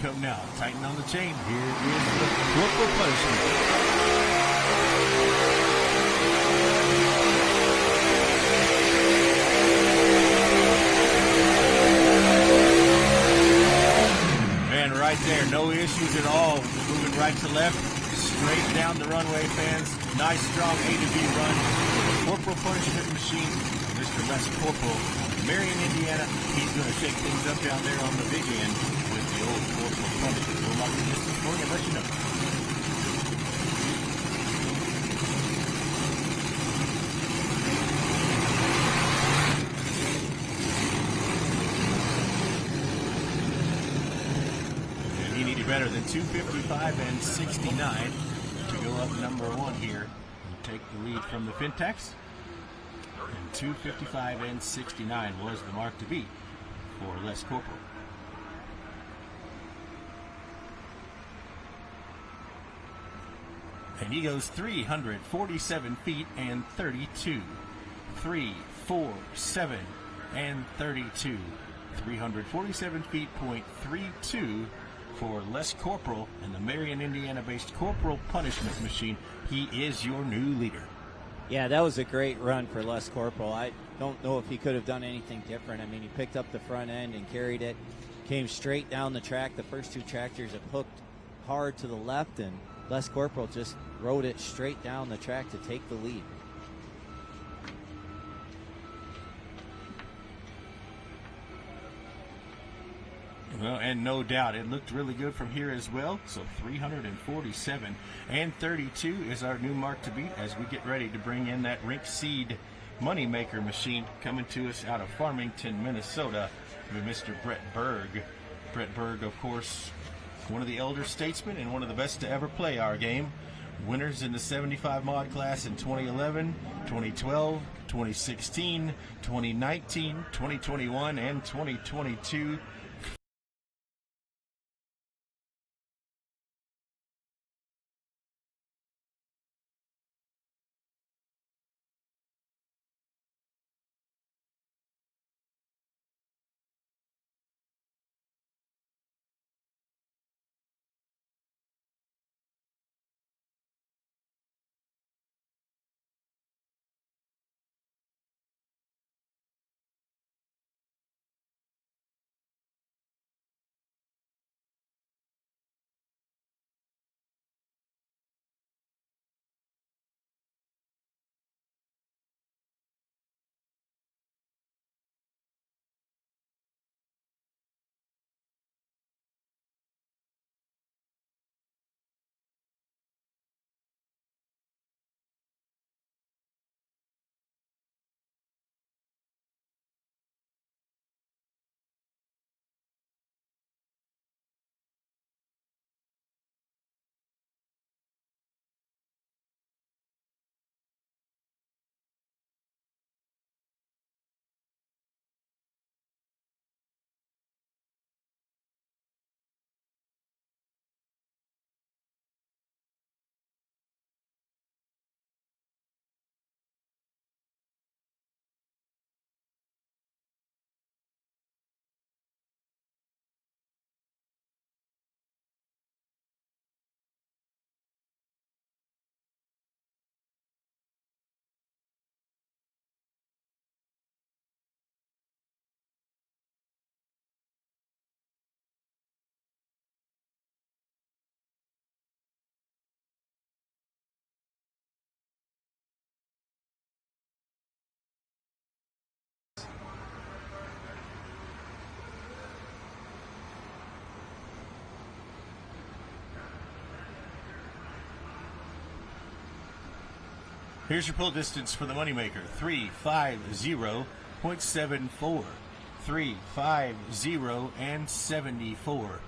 come now. Tighten on the chain. Here is the corporal punishment. And right there, no issues at all. Moving right to left, straight down the runway, fans. Nice, strong A to B run. Corporal punishment machine. Mr. Les Corporal, Marion, Indiana. He's going to shake things up down there on the big end with the old corporal punishment. We'll lock the distance for you and let you know. And he needed better than 255 and 69 to go up number one here and take the lead from the Fintex. And 255 and 69 was the mark to beat for Les Corporal. And he goes 347 feet and 32. 347 and 32. 347 feet, .32 for Les Corporal and the Marion, Indiana-based Corporal Punishment Machine. He is your new leader. Yeah, that was a great run for Les Corporal. I don't know if he could have done anything different. I mean, he picked up the front end and carried it, came straight down the track. The first two tractors have hooked hard to the left, and Les Corporal just rode it straight down the track to take the lead. Well, and no doubt, it looked really good from here as well. So 347 and 32 is our new mark to beat as we get ready to bring in that Rink Seed Moneymaker machine coming to us out of Farmington, Minnesota with Mr. Brett Berg. Brett Berg, of course, one of the elder statesmen and one of the best to ever play our game. Winners in the 75 mod class in 2011, 2012, 2016, 2019, 2021, and 2022. Here's your pull distance for the Moneymaker, 350.74. 350 and 74.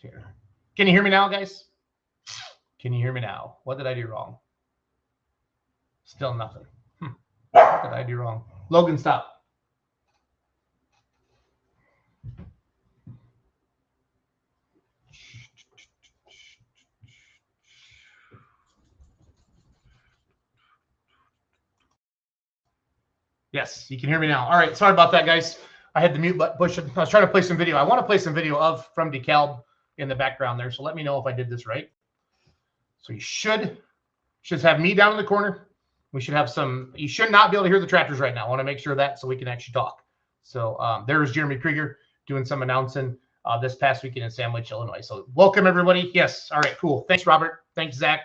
Here. Can you hear me now, guys? Can you hear me now? What did I do wrong? Still nothing. What did I do wrong? Logan, stop. Yes, you can hear me now. All right, sorry about that, guys. I had the mute button pushed. I was trying to play some video. I want to play some video from DeKalb in the background there, so let me know if I did this right. So you should have me down in the corner. We should have some. You should not be able to hear the tractors right now. I want to make sure of that so we can actually talk. So there's Jeremy Krieger doing some announcing this past weekend in Sandwich, Illinois. So welcome, everybody. Yes. All right, cool. Thanks, Robert. Thanks, Zach.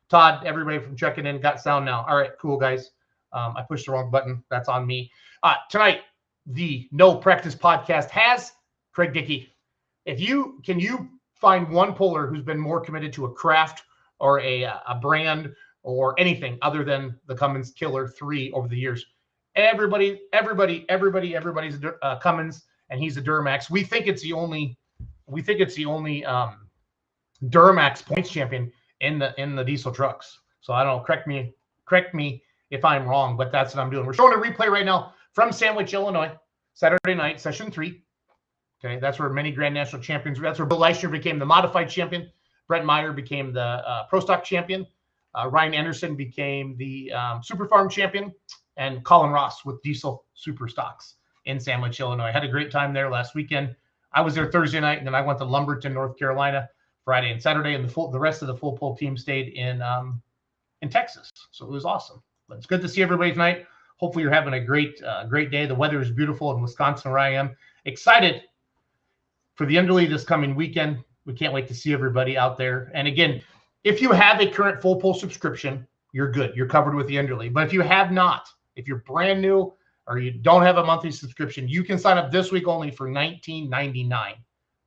Todd, everybody from checking in. Got sound now. All right, cool, guys. I pushed the wrong button. That's on me. Tonight, the No Practice Podcast has Craig Dickey. Can you find one puller who's been more committed to a craft or a brand or anything other than the Cummins Killer 3 over the years? Everybody's a Cummins, and he's a Duramax. We think it's the only Duramax points champion in the diesel trucks. So I don't know. Correct me if I'm wrong, but that's what I'm doing. We're showing a replay right now from Sandwich, Illinois, Saturday night, session 3. Okay, that's where many Grand National champions. That's where Bill Leishner became the modified champion. Brent Meyer became the Pro Stock champion. Ryan Anderson became the Super Farm champion, and Colin Ross with Diesel Super Stocks in Sandwich, Illinois. Had a great time there last weekend. I was there Thursday night, and then I went to Lumberton, North Carolina, Friday and Saturday, and the rest of the full pull team stayed in Texas. So it was awesome. But it's good to see everybody tonight. Hopefully you're having a great day. The weather is beautiful in Wisconsin where I am. Excited for the Enderle this coming weekend. We can't wait to see everybody out there. And again, if you have a current full pull subscription, you're good. You're covered with the Enderle. But if you have not, if you're brand new or you don't have a monthly subscription, you can sign up this week only for $19.99.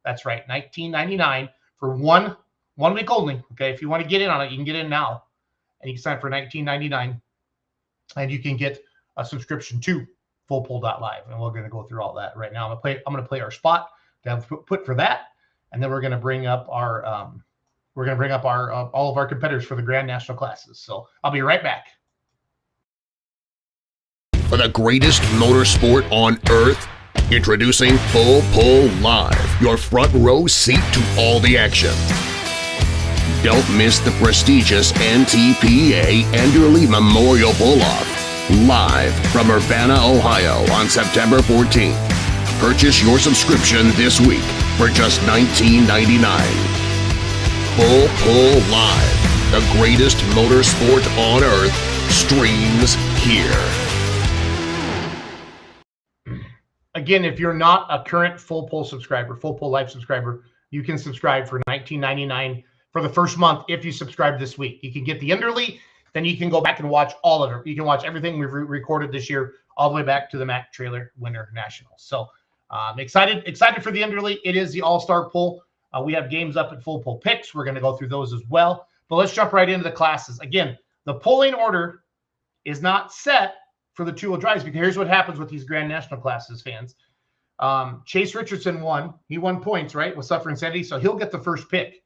That's right, $19.99 for one week only. Okay, if you want to get in on it, you can get in now, and you can sign up for $19.99, and you can get a subscription to fullpull.live. And we're going to go through all that right now. I'm going to play our spot to have put for that, and then we're going to bring up our all of our competitors for the Grand National classes. So I'll be right back. For the greatest motorsport on Earth, introducing Full Pull Live, your front row seat to all the action. Don't miss the prestigious NTPA Enderle Memorial Pull-Off, live from Urbana, Ohio on September 14th. Purchase your subscription this week for just $19.99. Full Pull Live, the greatest motorsport on Earth, streams here. Again, if you're not a current Full Pull subscriber, Full Pull Live subscriber, you can subscribe for $19.99 for the first month if you subscribe this week. You can get the Enderle, then you can go back and watch all of it. You can watch everything we've recorded this year all the way back to the Mack Trailer Winter National. So excited for the Enderle. It is the All-Star Pull. We have games up at Full Pull Picks. We're going to go through those as well. But let's jump right into the classes. Again, the polling order is not set for the two-wheel drives, because here's what happens with these Grand National classes, fans. Chase Richardson won. He won points, right, with Suffer Insanity, so he'll get the first pick.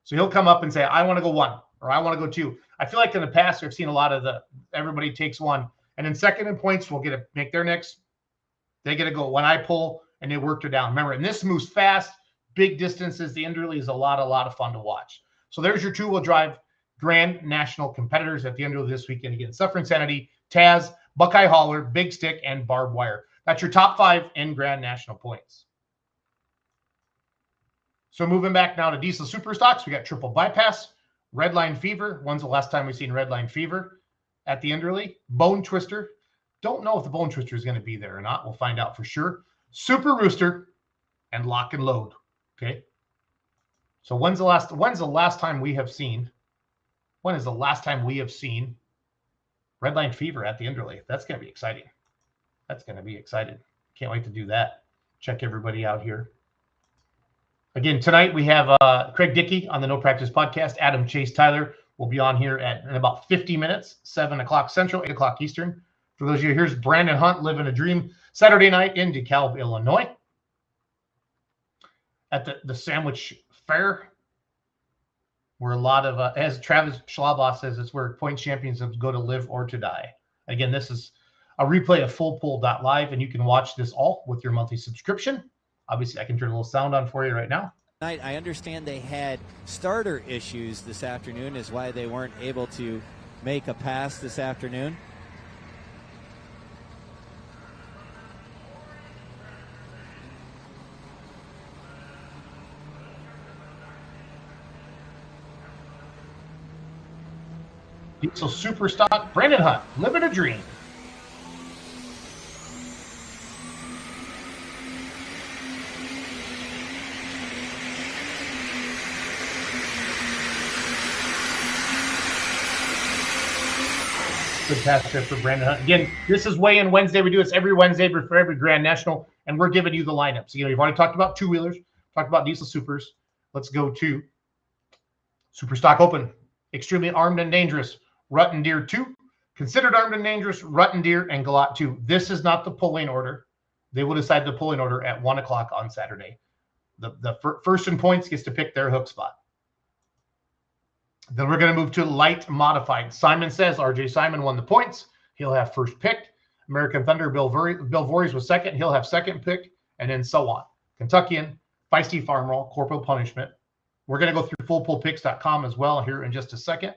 So he'll come up and say, I want to go 1, or I want to go 2. I feel like in the past I've seen a lot of everybody takes 1, and then second in points will get to make their next. They get to go when I pull, and they work it down. Remember, and this moves fast, big distances. The Enderle is a lot of fun to watch. So there's your two-wheel drive Grand National competitors at the Enderle this weekend. Again, Suffer Insanity, Taz, Buckeye Hauler, Big Stick, and Barbed Wire. That's your top 5 in Grand National points. So moving back now to Diesel Super Stocks, we got Triple Bypass, Redline Fever. When's the last time we've seen Redline Fever at the Enderle? Bone Twister. Don't know if the Bone Twister is going to be there or not. We'll find out for sure. Super Rooster and Lock and Load. Okay. So when's the last time we have seen? When is the last time we have seen Redline Fever at the Enderle? That's going to be exciting. That's going to be exciting. Can't wait to do that. Check everybody out here. Again, tonight we have Craig Dickey on the No Practice Podcast. Adam Chase Tyler will be on here in about 50 mints, 7 o'clock Central, 8 o'clock Eastern. For those of you, here's Brandon Hunt, Living a Dream, Saturday night in DeKalb, Illinois, at the Sandwich fair. Where a lot of, as Travis Schlabaugh says, it's where points champions go to live or to die. Again, this is a replay of fullpull.live, and you can watch this all with your monthly subscription. Obviously, I can turn a little sound on for you right now. I understand they had starter issues this afternoon, is why they weren't able to make a pass this afternoon. Diesel Superstock, Brandon Hunt, living a dream. Good pass there for Brandon Hunt. Again, this is Weigh In Wednesday. We do this every Wednesday for every Grand National, and we're giving you the lineups. You know, you've already talked about two-wheelers, talked about diesel supers. Let's go to Superstock Open. Extremely Armed and Dangerous, Rutten Deer 2. Considered Armed and Dangerous, Rutten Deer, and Galat 2. This is not the polling order. They will decide the polling order at 1 o'clock on Saturday. The first in points gets to pick their hook spot. Then we're going to move to light modified. Simon says RJ Simon won the points. He'll have first pick. American Thunder, Bill Voorhees was second. He'll have second pick, and then so on. Kentuckian, Feisty Farm Roll, Corporal Punishment. We're going to go through fullpullpicks.com as well here in just a second.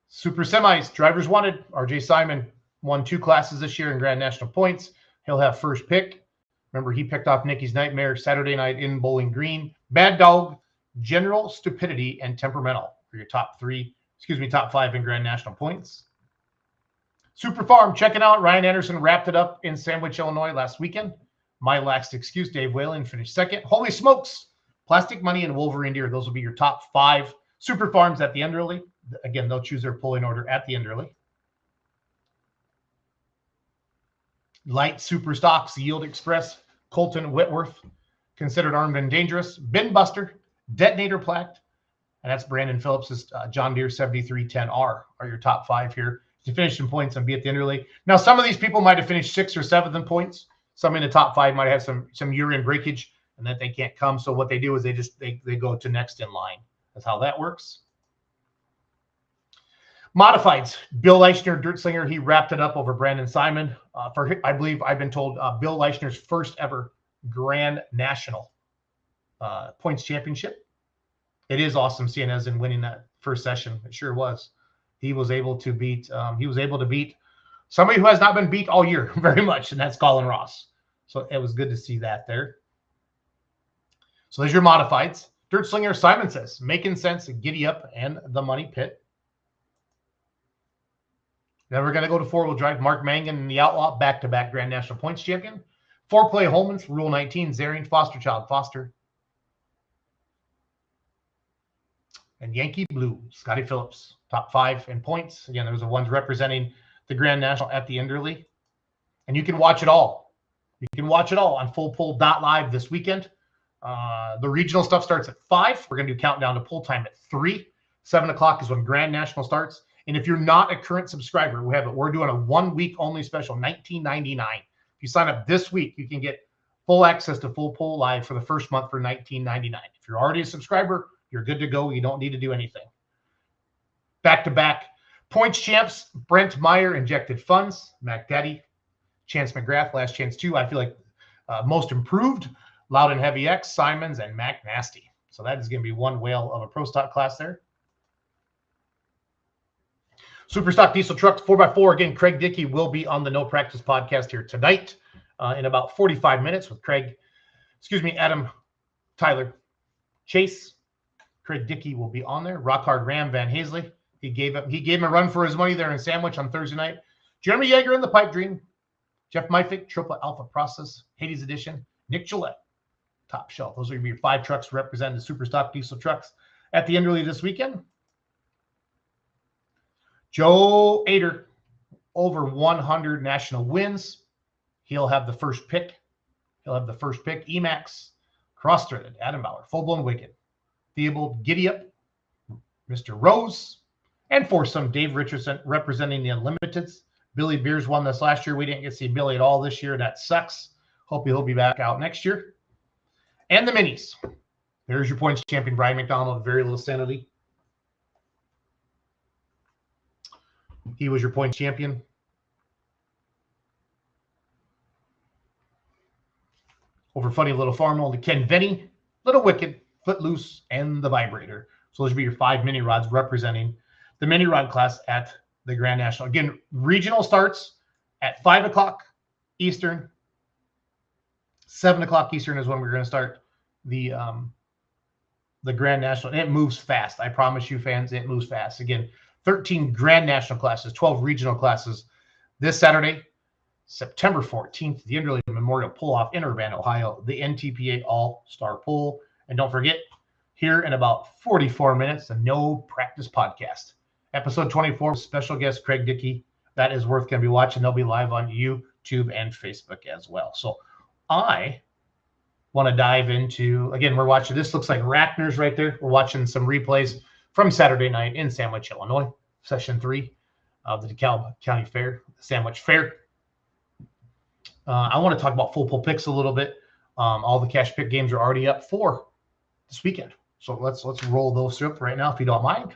Super Semis, Drivers Wanted. RJ Simon won 2 classes this year in Grand National points. He'll have first pick. Remember, he picked off Nikki's Nightmare Saturday night in Bowling Green. Bad Dog, General Stupidity, and Temperamental for your top 5 in Grand National points. Super Farm, checking out. Ryan Anderson wrapped it up in Sandwich, Illinois last weekend. My Last Excuse, Dave Whalen finished second. Holy Smokes, Plastic Money, and Wolverine Deer. Those will be your top 5 Super Farms at the Enderle. Again, they'll choose their polling order at the Enderle. Light Super Stocks, Yield Express, Colton Whitworth, Considered Armed and Dangerous, Bin Buster, Detonator Plaque, and that's Brandon Phillips's John Deere 7310R are your top 5 here to finish in points and be at the Enderle. Now, some of these people might have finished 6th or 7th in points. Some in the top 5 might have some urine breakage and that they can't come. So what they do is they go to next in line. That's how that works. Modifieds, Bill Leichner, Dirt Slinger, he wrapped it up over Brandon Simon for, I believe, I've been told, Bill Leichner's first ever Grand National points championship. It is awesome seeing us in winning that first session. It sure was. He was able to beat somebody who has not been beat all year very much, and that's Colin Ross. So it was good to see that there. So there's your modifieds. Dirt Slinger, Simon says, making sense, Giddy Up, and the Money Pit. Then we're going to go to 4-wheel drive. Mark Mangan and the Outlaw, back-to-back Grand National points champion. 4-play Holman's, Rule 19, Zarian, Foster Child, Foster. And Yankee Blue, Scotty Phillips, top 5 in points. Again, those are ones representing the Grand National at the Enderle. And you can watch it all. You can watch it all on fullpull.live this weekend. The regional stuff starts at 5. We're going to do countdown to pull time at 3. 7 o'clock is when Grand National starts. And if you're not a current subscriber, we're doing a 1-week only special, $19.99. If you sign up this week, you can get full access to Full Pull Live for the first month for $19.99. If you're already a subscriber, you're good to go. You don't need to do anything. Back-to-back points champs, Brent Meyer, Injected Funds, Mac Daddy, Chance McGrath, Last Chance 2. I feel like most improved, Loud and Heavy X, Simons, and Mac Nasty. So that is going to be one whale of a Pro Stock class there. Superstock Diesel Trucks 4x4. Again, Craig Dickey will be on the No Practice podcast here tonight in about 45 minutes with Adam Tyler Chase. Craig Dickey will be on there. Rock Hard Ram Van Hazley. He gave him a run for his money there in Sandwich on Thursday night. Jeremy Yeager in the Pipe Dream. Jeff Myfick, Triple Alpha Process, Hades Edition. Nick Gillette, Top Shelf. Those are going to be your 5 trucks representing the Superstock Diesel Trucks at the Enderle this weekend. Joe Ader, over 100 national wins. He'll have the first pick. Emax, Cross-Threaded, Adam Bauer, Full Blown Wicked, Theobald, Giddy Up, Mr. Rose, and Foursome, Dave Richardson representing the Unlimiteds. Billy Beers won this last year. We didn't get to see Billy at all this year. That sucks. Hope he'll be back out next year. And the minis. There's your points champion, Brian McDonald, very little sanity. He was your points champion. Over Funny Little Farmer, the Ken Venny, Little Wicked, Footloose, and the Vibrator. So those would be your 5 mini rods representing the mini rod class at the Grand National. Again, regional starts at 5 o'clock Eastern. 7 o'clock Eastern is when we're going to start the Grand National. And it moves fast. I promise you, fans, it moves fast. Again, 13 Grand National classes, 12 regional classes this Saturday, September 14th, the Enderle Memorial Pull-Off in Urbana, Ohio, the NTPA All-Star Pull. And don't forget, here in about 44 minutes, the No Practice Podcast. Episode 24, special guest Craig Dickey. That is worth going to be watching. They'll be live on YouTube and Facebook as well. So I want to dive into, again, we're watching, this looks like Rackner's right there. We're watching some replays from Saturday night in Sandwich, Illinois, session 3 of the DeKalb County Fair, Sandwich Fair. I want to talk about full pull picks a little bit. All the cash pick games are already up for this weekend. So let's roll those up right now, if you don't mind.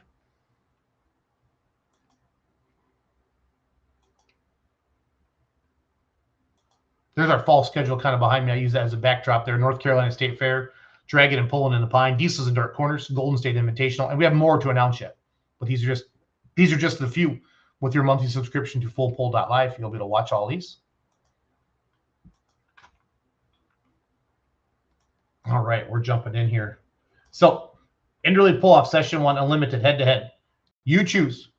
There's our fall schedule kind of behind me. I use that as a backdrop there. North Carolina State Fair, Dragon and Pulling in the Pine, Diesels and Dark Corners, Golden State Invitational, and we have more to announce yet. But these are just the few. With your monthly subscription to fullpull.live, you'll be able to watch all these. All right, we're jumping in here. So, Enderle Pull-Off Session 1 Unlimited head-to-head. You choose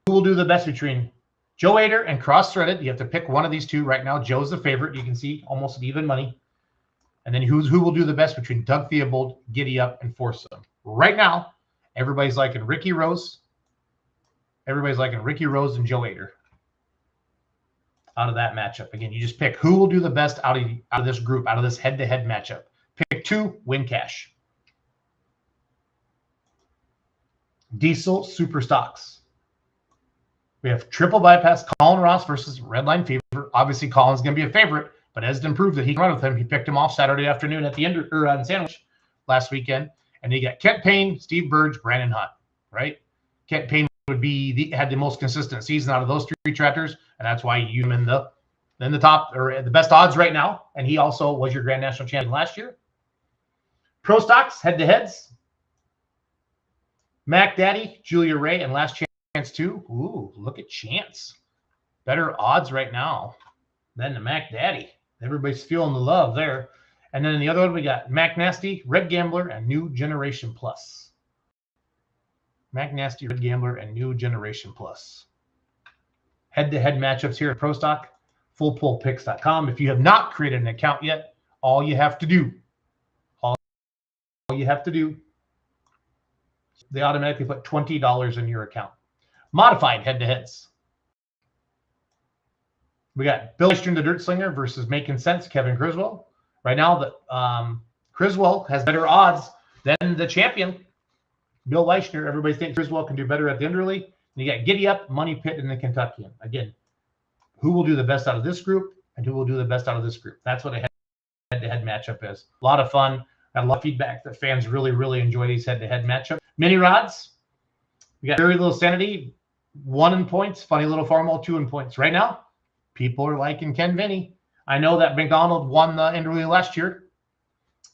who will do the best between Joe Ader and Cross-Threaded. You have to pick one of these two. Right now, Joe's the favorite. You can see almost even money. And then who will do the best between Doug Theobald, Giddy Up, and Foursome. Right now, everybody's liking Ricky Rose. Everybody's liking Ricky Rose and Joe Ader out of that matchup. Again, you just pick who will do the best out of this group, out of this head-to-head matchup. Pick 2, win cash. Diesel Super Stocks. We have triple bypass, Colin Ross versus Redline Fever. Obviously, Colin's going to be a favorite, but Esden proved that he can run with him. He picked him off Saturday afternoon at the end on Sandwich last weekend. And you got Kent Payne, Steve Burge, Brandon Hunt, right? Kent Payne would be had the most consistent season out of those 3 tractors, and that's why you use him in the top or the best odds right now. And he also was your Grand National champion last year. Pro Stocks, head-to-heads. Mac Daddy, Julia Ray, and Last Chance 2. Ooh, look at Chance. Better odds right now than the Mac Daddy. Everybody's feeling the love there. And then in the other one, we got Mac Nasty, Red Gambler, and New Generation Plus. Mac Nasty, Red Gambler, and New Generation Plus. Head-to-head matchups here at Pro Stock, fullpullpicks.com. If you have not created an account yet, all you have to do, they automatically put $20 in your account. Modified head-to-heads. We got Bill Eastern, the Dirt Slinger, versus Making Sense, Kevin Criswell. Right now, Criswell has better odds than the champion, Bill Leishner. Everybody thinks Criswell can do better at the Enderle. And you got Giddy Up, Money Pit, and the Kentuckian. Again, who will do the best out of this group and who will do the best out of this group? That's what a head-to-head matchup is. A lot of fun. Got a lot of feedback that fans really, really enjoy these head-to-head matchups. Mini rods. We got Very Little Sanity, 1 in points. Funny Little Farmall, 2 in points. Right now, people are liking Ken Venny. I know that McDonald won the Enderle last year.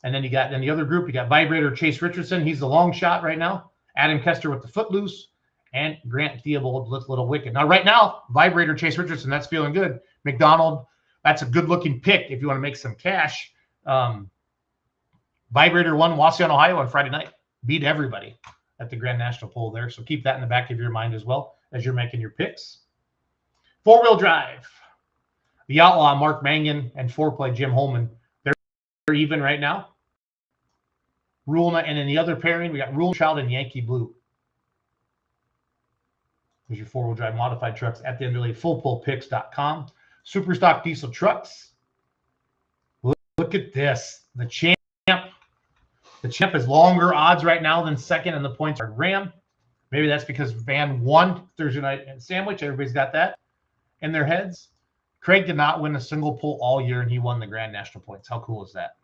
And then you got in the other group, you got Vibrator Chase Richardson. He's the long shot right now. Adam Kester with the Footloose. And Grant Theobald with Little Wicked. Now, right now, Vibrator Chase Richardson, that's feeling good. McDonald, that's a good-looking pick if you want to make some cash. Vibrator won Wasion, Ohio on Friday night. Beat everybody at the Grand National Poll there. So keep that in the back of your mind as well as you're making your picks. 4-wheel drive. The Outlaw, Mark Mangan, and 4-play Jim Holman. They're even right now. And in the other pairing, we got Rule Child and Yankee Blue. There's your 4-wheel drive modified trucks at the Enderle, fullpullpicks.com. Superstock diesel trucks. Look at this. The champ. The champ is longer odds right now than second, and the points are Ram. Maybe that's because Van won Thursday night at Sandwich. Everybody's got that in their heads. Craig did not win a single pull all year, and he won the Grand National points. How cool is that?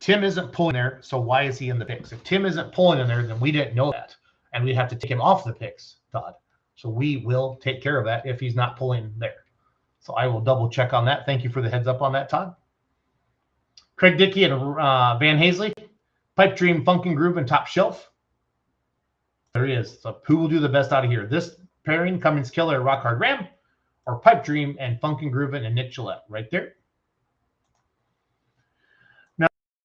Tim isn't pulling there, so why is he in the picks? If Tim isn't pulling in there, then we didn't know that, and we'd have to take him off the picks, Todd. So we will take care of that if he's not pulling there. So I will double check on that. Thank you for the heads up on that, Todd. Craig Dickey and Van Hazley, Pipe Dream, Funk and Groove, and Top Shelf. There he is. So who will do the best out of here? This pairing, Cummins Killer, Rock Hard Ram, or Pipe Dream and Funk and Groove and Nick Gillette right there.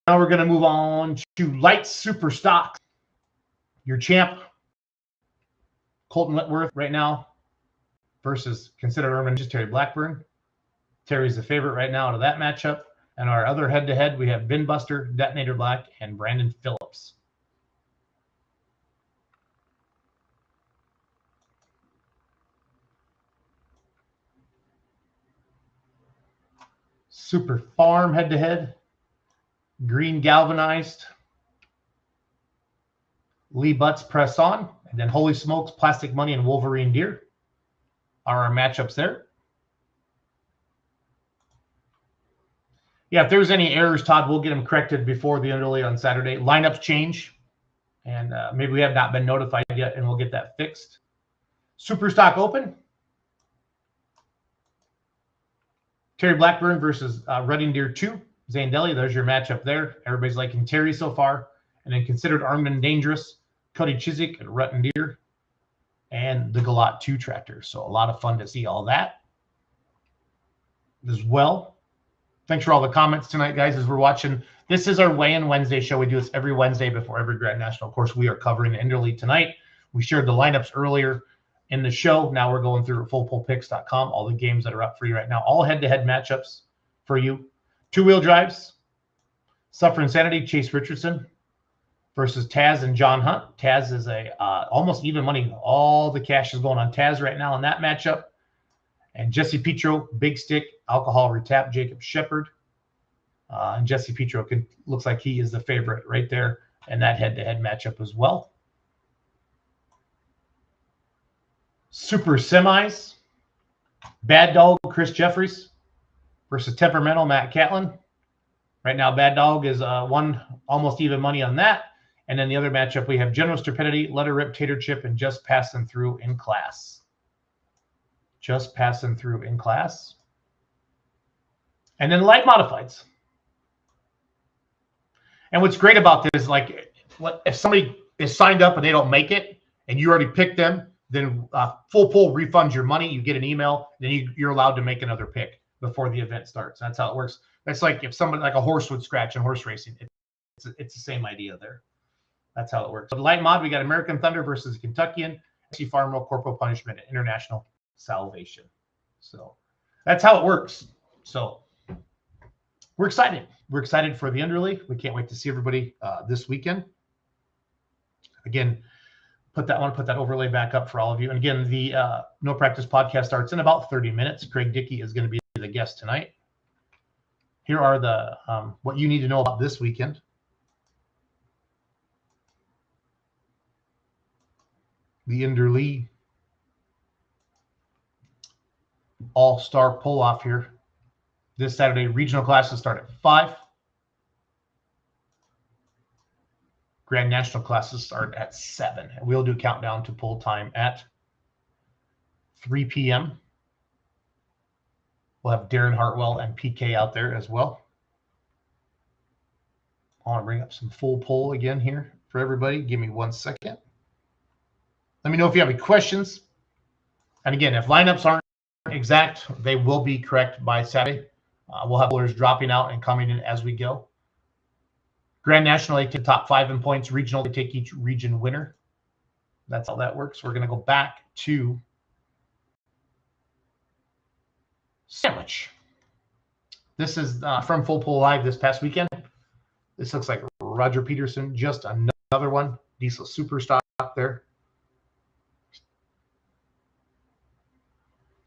Now we're going to move on to Light Super Stock. Your champ, Colton Whitworth, right now, versus considered Urban just Terry Blackburn. Terry's the favorite right now out of that matchup. And our other head-to-head, we have Bin Buster, Detonator Black, and Brandon Phillips. Super Farm head-to-head. Green Galvanized. Lee Butts Press On. And then Holy Smokes, Plastic Money, and Wolverine Deer are our matchups there. Yeah, if there's any errors, Todd, we'll get them corrected before the Enderle on Saturday. Lineups change, and maybe we have not been notified yet, and we'll get that fixed. Superstock Open. Terry Blackburn versus Redding Deer 2. Zane Deli, there's your matchup there. Everybody's liking Terry so far. And then considered Armed and Dangerous, Cody Chiswick at Rutten Deer, and the Galat 2 tractor. So a lot of fun to see all that as well. Thanks for all the comments tonight, guys, as we're watching. This is our Weigh-In Wednesday show. We do this every Wednesday before every Grand National. Of course, we are covering Enderle tonight. We shared the lineups earlier in the show. Now we're going through fullpullpicks.com, all the games that are up for you right now, all head-to-head matchups for you. Two-wheel drives, Suffer Insanity, Chase Richardson versus Taz and John Hunt. Taz is a almost even money. All the cash is going on Taz right now in that matchup. And Jesse Petro, Big Stick, Alcohol Retap, Jacob Shepard. And Jesse Petro looks like he is the favorite right there in that head-to-head matchup as well. Super Semis, Bad Dog, Chris Jeffries versus Temperamental, Matt Catlin. Right now, Bad Dog is one almost even money on that. And then the other matchup, we have General Stupidity, Let Her Rip, Tater Chip, and Just Passing Through in Class. Just Passing Through in Class. And then Light Modifieds. And what's great about this is, like, if somebody is signed up and they don't make it, and you already picked them, then Full Pull refunds your money. You get an email, then you're allowed to make another pick before the event starts. That's how it works. That's like if somebody, like a horse would scratch in horse racing. It's the same idea there. That's how it works. So the Light Mod, we got American Thunder versus Kentuckian, Farm Roll, Corporal Punishment, and International Salvation. So that's how it works. So we're excited. We're excited for the Enderle. We can't wait to see everybody this weekend. Again, put that overlay back up for all of you. And again, the No Practice podcast starts in about 30 minutes. Craig Dickey is going to be the guest tonight. Here are the what you need to know about this weekend. The Enderle All-Star Pull-Off here. This Saturday, regional classes start at 5. Grand National classes start at 7. And we'll do countdown to pull time at 3 p.m. We'll have Darren Hartwell and PK out there as well. I want to bring up some full pull again here for everybody. Give me 1 second. Let me know if you have any questions. And again, if lineups aren't exact, they will be correct by Saturday. We'll have pullers dropping out and coming in as we go. Grand National, they take top 5 in points. Regional, they take each region winner. That's how that works. We're going to go back to Sandwich. This is from Full Pull Live this past weekend. This looks like Roger Peterson, just another one. Diesel Superstock there.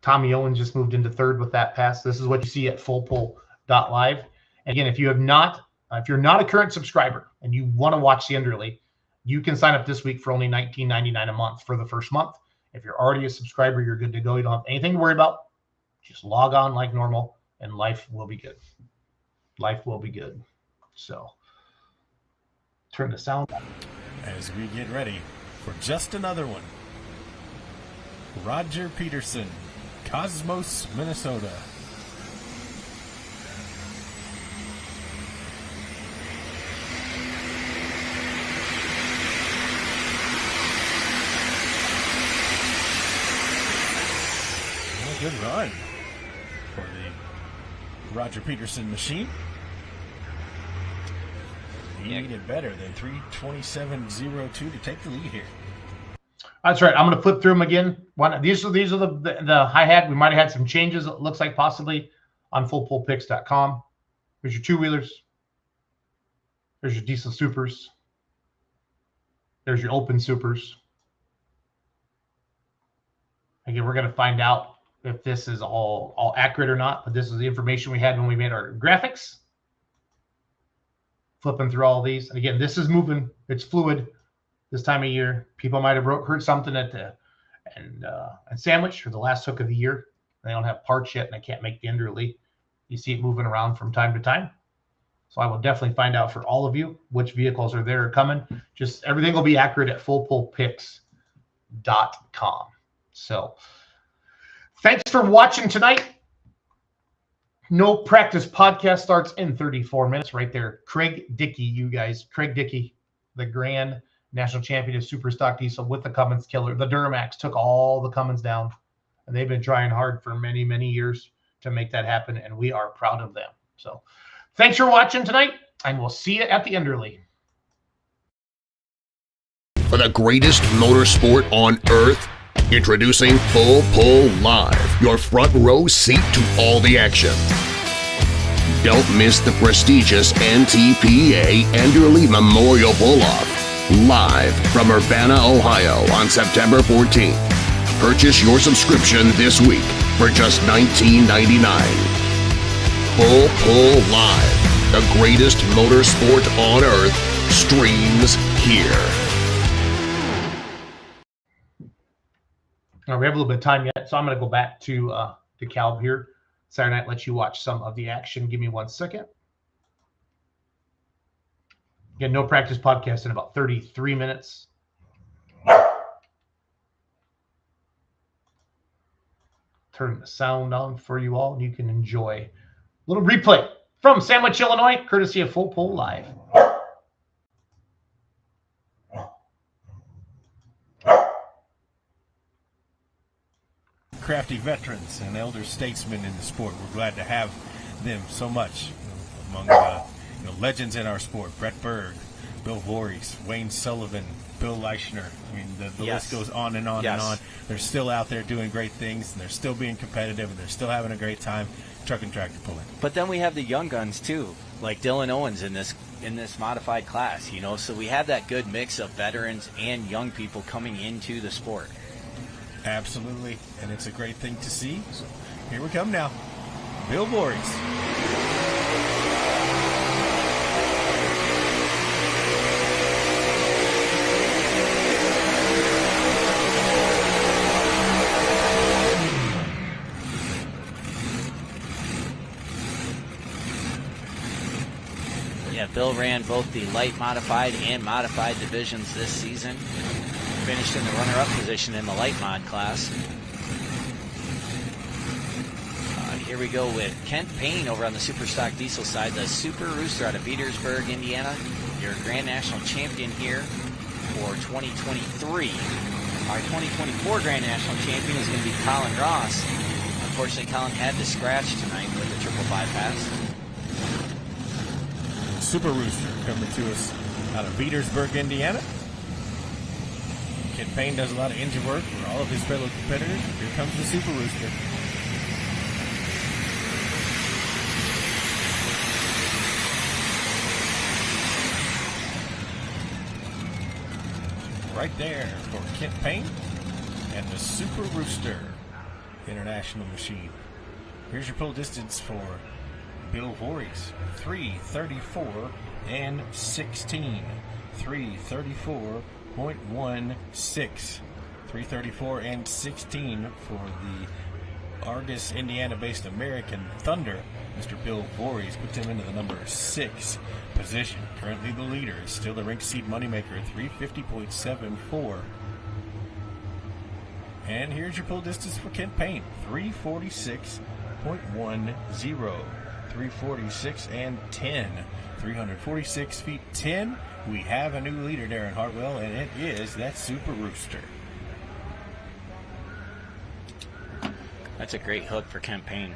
Tommy Owens just moved into 3rd with that pass. This is what you see at fullpull.live. And again, if you're not a current subscriber and you want to watch the Enderle, you can sign up this week for only $19.99 a month for the first month. If you're already a subscriber, you're good to go. You don't have anything to worry about. Just log on like normal, and life will be good. Life will be good. So Turn the sound on. As we get ready for just another one. Roger Peterson, Cosmos, Minnesota. Good run for the Roger Peterson machine. He needed better than 3:27.02 to take the lead here. That's right. I'm going to flip through them again. These are the hi-hat. We might have had some changes, it looks like, possibly on fullpullpicks.com. There's your two-wheelers. There's your diesel supers. There's your open supers. Again, we're going to find out if this is all accurate or not, but this is the information we had when we made our graphics. Flipping through all these. And again, this is moving. It's fluid this time of year. People might have heard something at the and Sandwich for the last hook of the year. They don't have parts yet, and they can't make the Enderle. You see it moving around from time to time. So I will definitely find out for all of you which vehicles are there or coming. Just everything will be accurate at fullpullpicks.com. So thanks for watching tonight. No Practice podcast starts in 34 minutes right there. Craig Dickey, you guys. Craig Dickey, the grand national champion of super stock diesel with the Cummins killer. The Duramax took all the Cummins down, and they've been trying hard for many, many years to make that happen, and we are proud of them. So thanks for watching tonight, and we'll see you at the Enderle. For the greatest motorsport on Earth, introducing Full Pull Live, your front row seat to all the action. Don't miss the prestigious NTPA Enderle Memorial Pull-Off, live from Urbana, Ohio on September 14th. Purchase your subscription this week for just $19.99. Full Pull Live, the greatest motorsport on Earth, streams here. Now, we have a little bit of time yet, so I'm going to go back to DeKalb here. Saturday night, let you watch some of the action. Give me 1 second. Again, no Practice podcast in about 33 minutes. Turn the sound on for you all, and you can enjoy a little replay from Sandwich, Illinois, courtesy of Full Pull Live. Crafty veterans and elder statesmen in the sport. We're glad to have them so much among the legends in our sport. Brett Berg, Bill Voorhees, Wayne Sullivan, Bill Leichner. I mean, the list goes on and on and on. They're still out there doing great things, and they're still being competitive, and they're still having a great time truck and tractor pulling. But then we have the young guns too, like Dylan Owens in this modified class. So we have that good mix of veterans and young people coming into the sport. Absolutely, and it's a great thing to see. So here we come now. Bill Voorhees. Yeah, Bill ran both the light modified and modified divisions this season. Finished in the runner-up position in the light mod class. Here we go with Kent Payne over on the super stock diesel side, the Super Rooster out of Petersburg, Indiana. Your Grand National Champion here for 2023. Our 2024 Grand National Champion is going to be Colin Ross. Unfortunately, Colin had to scratch tonight with the triple bypass. Super Rooster coming to us out of Petersburg, Indiana. Kent Payne does a lot of engine work for all of his fellow competitors. Here comes the Super Rooster. Right there for Kent Payne and the Super Rooster International Machine. Here's your pull distance for Bill Voorhees, 3:34 and 16. 3:34.16. 3:34 and 16 for the Argus, Indiana-based American Thunder, Mr. Bill Voorhees, puts him into the number 6 position. Currently the leader is still the rink seed moneymaker at 350.74. And here's your pull distance for Kent Payne, 346.10. 346 and 10. 346 feet 10. We have a new leader, Darren Hartwell, and it is that Super Rooster. That's a great hook for Kent Payne.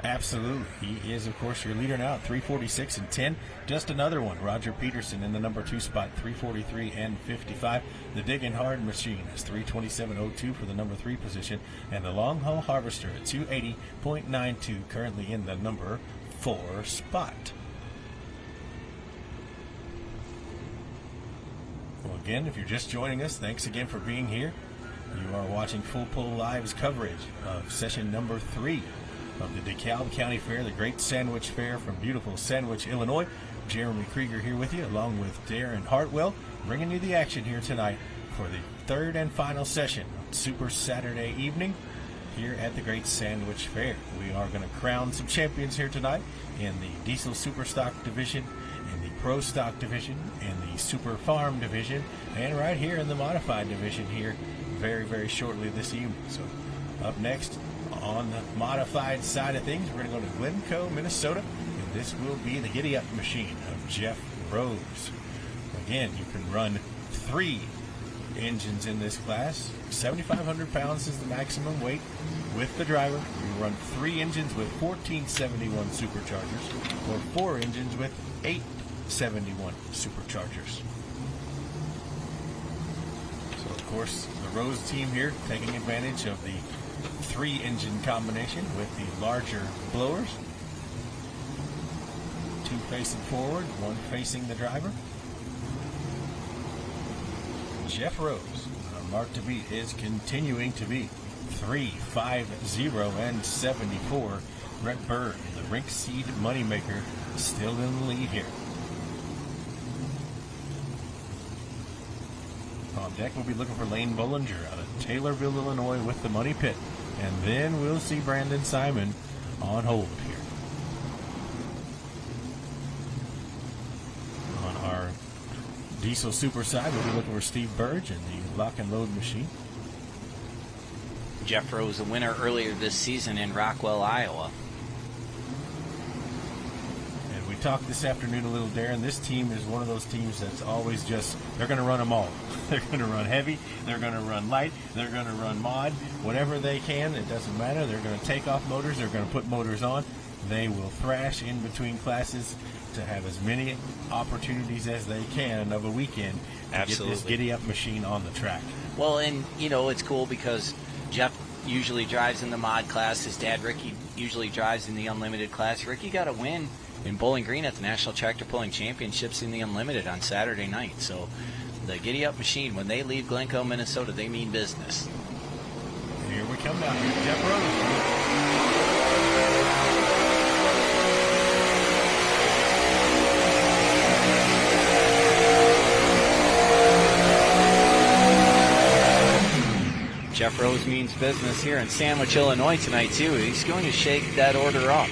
Absolutely. He is, of course, your leader now at 346 and 10. Just another one, Roger Peterson in the number 2 spot, 343 and 55. The Digging Hard Machine is 327.02 for the number 3 position. And the Long Haul Harvester at 280.92, currently in the number 4 spot. Well, again, if you're just joining us, thanks again for being here. You are watching Full Pull Live's coverage of session number 3 of the DeKalb County Fair, the Great Sandwich Fair from beautiful Sandwich, Illinois. Jeremy Krieger here with you, along with Darren Hartwell, bringing you the action here tonight for the third and final session on Super Saturday evening here at the Great Sandwich Fair. We are going to crown some champions here tonight in the Diesel Super Stock Division, in the Pro Stock Division, in the Super Farm Division, and right here in the Modified Division here very, very shortly this evening. So up next, on the modified side of things, we're going to go to Glencoe, Minnesota, and this will be the Giddy Up Machine of Jeff Rose. Again, you can run 3 engines in this class. 7,500 pounds is the maximum weight with the driver. You run 3 engines with 1471 superchargers, or 4 engines with 871 superchargers. So, of course, the Rose team here taking advantage of the 3-engine combination with the larger blowers. 2 facing forward, 1 facing the driver. Jeff Rose, our mark to beat is continuing to be 350 and 74. Brett Bird, the rink seed moneymaker, still in the lead here. On deck, we'll be looking for Lane Bollinger out of Taylorville, Illinois with the money pit. And then we'll see Brandon Simon on hold here. On our Diesel Super side, we'll be looking for Steve Burge and the lock and load machine. Jeff Rose, a winner earlier this season in Rockwell, Iowa. And we talked this afternoon a little, Darren. This team is one of those teams that's always just, they're going to run them all. They're going to run heavy, they're going to run light, they're going to run mod, whatever they can, it doesn't matter. They're going to take off motors, they're going to put motors on. They will thrash in between classes to have as many opportunities as they can of a weekend to Absolutely. get this Giddy Up machine on the track. Well, and, you know, it's cool because Jeff usually drives in the mod class. His dad, Ricky, usually drives in the unlimited class. Ricky got a win in Bowling Green at the National Tractor Pulling Championships in the unlimited on Saturday night. So the Giddy Up machine, when they leave Glencoe, Minnesota, they mean business. Here we come now. Here's Jeff Rose. Jeff Rose means business here in Sandwich, Illinois tonight, too. He's going to shake that order up.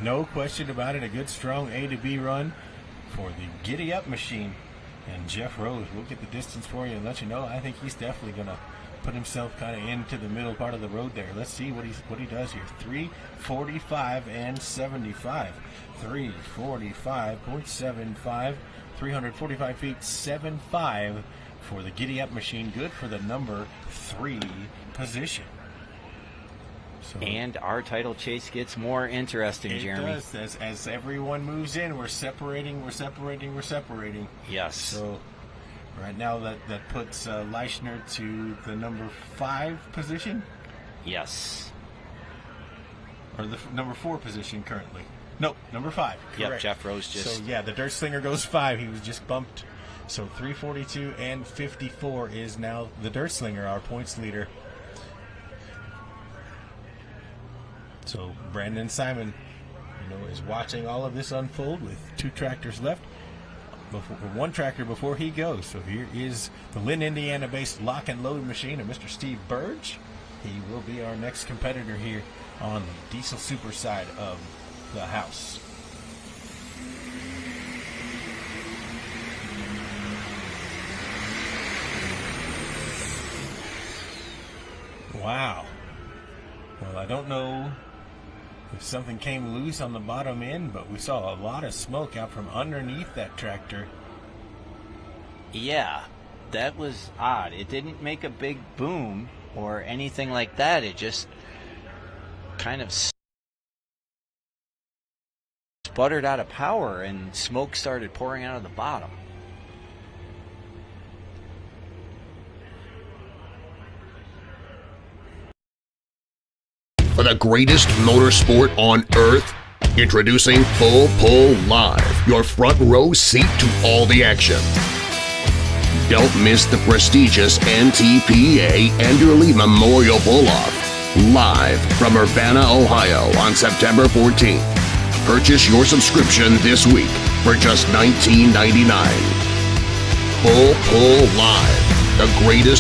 No question about it. A good, strong A to B run for the Giddy Up machine. And Jeff Rose, we'll get the distance for you and let you know. I think he's definitely going to put himself kind of into the middle part of the road there. Let's see what he does here. 345 and 75. 345.75. 345 feet 75 for the Giddy Up machine. Good for the number 3 position. So And our title chase gets more interesting, Jeremy. It does. As everyone moves in, we're separating. Yes. So right now that puts Leichner to the number 5 position? Yes. Or the number 4 position currently. No, number 5. Yep, Correct. Jeff Rose just... So, yeah, the Dirt Slinger goes 5. He was just bumped. So 342 and 54 is now the Dirt Slinger, our points leader. So Brandon Simon, is watching all of this unfold with 2 tractors left. 1 tractor before he goes. So here is the Lynn, Indiana-based lock and load machine of Mr. Steve Burge. He will be our next competitor here on the Diesel Super side of the house. Wow. Well, I don't know if something came loose on the bottom end, but we saw a lot of smoke out from underneath that tractor. Yeah, that was odd. It didn't make a big boom or anything like that. It just kind of sputtered out of power and smoke started pouring out of the bottom. For the greatest motorsport on Earth, introducing Full Pull Live, your front row seat to all the action. Don't miss the prestigious NTPA Enderle Memorial Pull-Off, live from Urbana, Ohio on September 14th. Purchase your subscription this week for just $19.99. Full Pull Live, the greatest